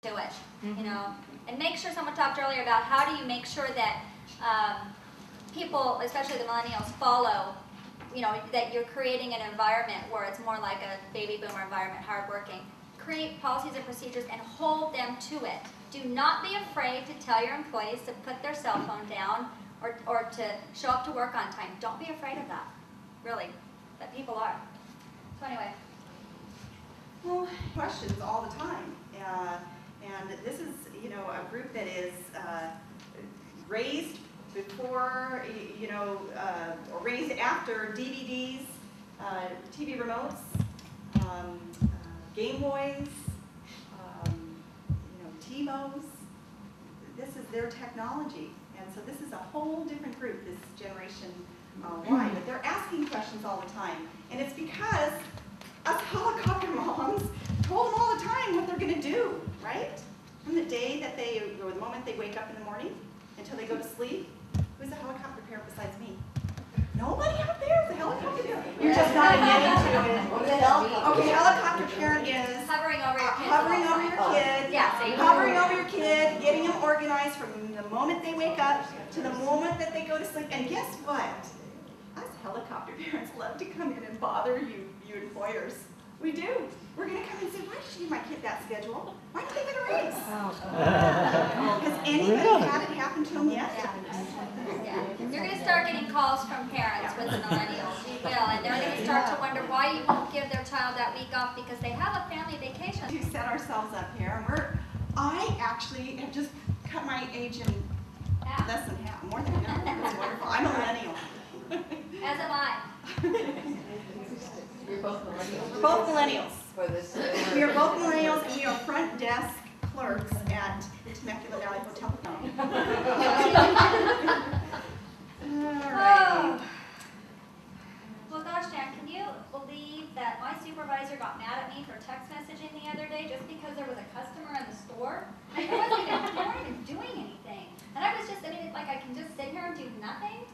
to it, you know, and make sure, someone talked earlier about how do you make sure that people, especially the millennials, follow, you know, that you're creating an environment where it's more like a baby boomer environment, hardworking. Create policies and procedures and hold them to it. Do not be afraid to tell your employees to put their cell phone down or to show up to work on time. Don't be afraid of that, really, but people are. So anyway. Well, questions all the time. And this is, you know, a group that is raised before, you know, or raised after DVDs, TV remotes, Game Boys, you know, TiVos. This is their technology. And so this is a whole different group, this Generation Y. But they're asking questions all the time. And it's because us helicopter moms told them all the time what they're going to do, right? From the day that they, or the moment they wake up in the morning until they go to sleep. Who's a helicopter parent besides me? Nobody out there is a helicopter parent. You're just not admitting to it. Okay, helicopter parent is Hovering over your kid. hovering over your kid, Yeah, hovering over your kid, getting them organized from the moment they wake up to the moment that they go to sleep. And guess what? Us helicopter parents love to come in and bother you employers. We do. We're going to come and say, why did you give my kid that schedule? Why did they get a raise? Has anybody had it happen to them yet? Yeah. You're going to start getting calls from parents with the millennials. You will. And they're going to start to wonder why you won't give their child that week off because they have a family vacation. To set ourselves up here, I actually have just cut my age in less than half, more than half. It's wonderful. I'm a millennial. As am I. You're both millennials? We're both millennials. For this, We are both millennials, and we are front desk clerks at the Temecula Valley Hotel. All right. Well, gosh, Dan, can you believe that my supervisor got mad at me for text messaging the other day just because there was a customer in the store? They weren't even doing anything. And I was just, I mean, it's like I can just sit here and do nothing?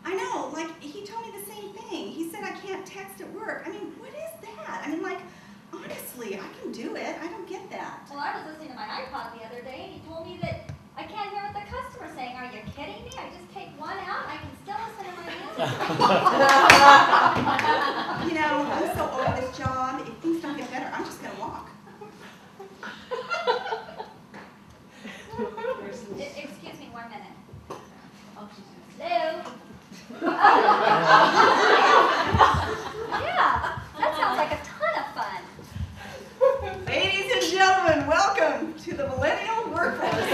I know, like, he told me the same thing. He said I can't text at work. I mean, what is that? I mean, like, honestly, I can do it. I don't get that. Well, I was listening to my iPod the other day, and he told me that I can't hear what the customer's saying. Are you kidding me? I just take one out, and I can still listen to my music. You know, I'm so over this job. If things don't get better, I'm just going to walk. Excuse me 1 minute. oh, Hello? Yeah, that sounds like a ton of fun. Ladies and gentlemen, welcome to the millennial workforce. Let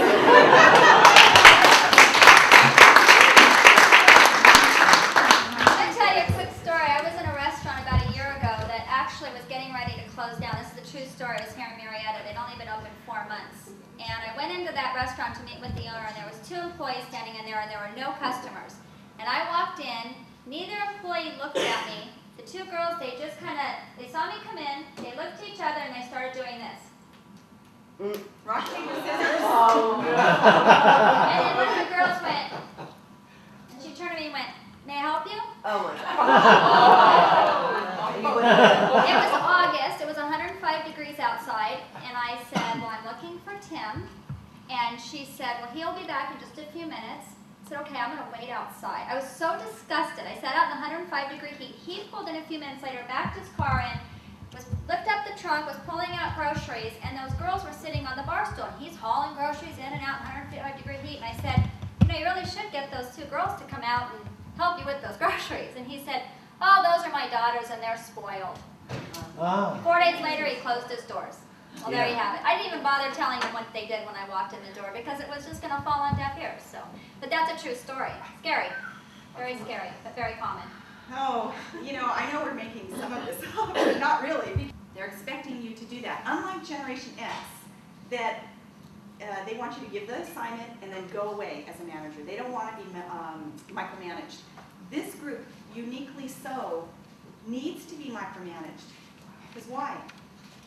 me tell you a quick story. I was in a restaurant about a year ago that actually was getting ready to close down. This is the true story. It was here in Marietta. They'd only been open 4 months. And I went into that restaurant to meet with the owner, and there was 2 employees standing in there, and there were no customers. And I walked in. Neither employee looked at me. The 2 girls, they just kind of, they saw me come in, they looked at each other, and they started doing this. Rock, paper, scissors. Oh, no. And then one of the girls went, and she turned to me and went, "May I help you?" Oh, my God. It was August, it was 105 degrees outside, and I said, "Well, I'm looking for Tim." And she said, "Well, he'll be back in just a few minutes." I said, "Okay, I'm going to wait outside." I was so disgusted. I sat out in the 105-degree heat. He pulled in a few minutes later, backed his car in, lifted up the trunk, was pulling out groceries, and those girls were sitting on the bar stool. And he's hauling groceries in and out in 105-degree heat. And I said, "You know, you really should get those 2 girls to come out and help you with those groceries." And he said, "Oh, those are my daughters, and they're spoiled." 4 days later, he closed his doors. Well, there you have it. I didn't even bother telling them what they did when I walked in the door because it was just going to fall on deaf ears. So, but that's a true story. Scary. Very scary, but very common. Oh, you know, I know we're making some of this up, but not really. They're expecting you to do that. Unlike Generation X, that they want you to give the assignment and then go away as a manager. They don't want to be micromanaged. This group, uniquely so, needs to be micromanaged. Because why?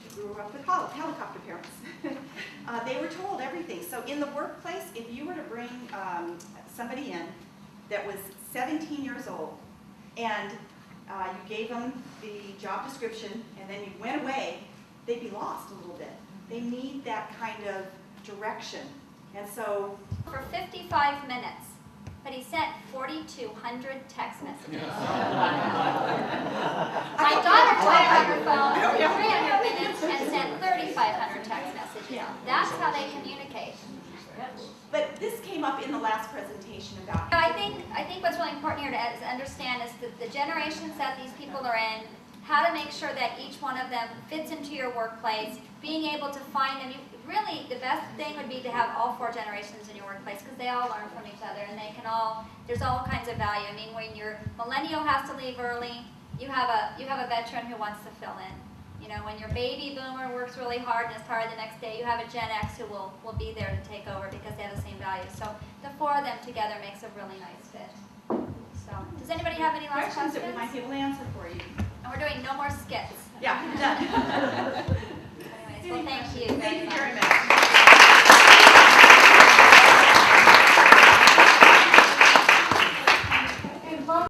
They grew up with helicopter parents. They were told everything. So in the workplace, if you were to bring somebody in that was 17 years old, and you gave them the job description, and then you went away, they'd be lost a little bit. They need that kind of direction. And so, For 55 minutes, but he sent 4,200 text messages. My daughter talked on her phone for 300 minutes and sent 3,500 text messages. Yeah. That's how they communicate. but this came up in the last presentation about. I think what's really important here to understand is that the generations that these people are in, how to make sure that each one of them fits into your workplace, being able to find them. Really, the best thing would be to have all 4 generations in your workplace because they all learn from each other and they can all, there's all kinds of value. I mean, when your millennial has to leave early, you have a veteran who wants to fill in. You know, when your baby boomer works really hard and is tired the next day, you have a Gen X who will be there to take over because they have the same values. So the 4 of them together makes a really nice fit. So, does anybody have any last Questions questions? that we might be able to answer for you. And we're doing no more skits. Yeah, done. Anyways, well, thank you. Thank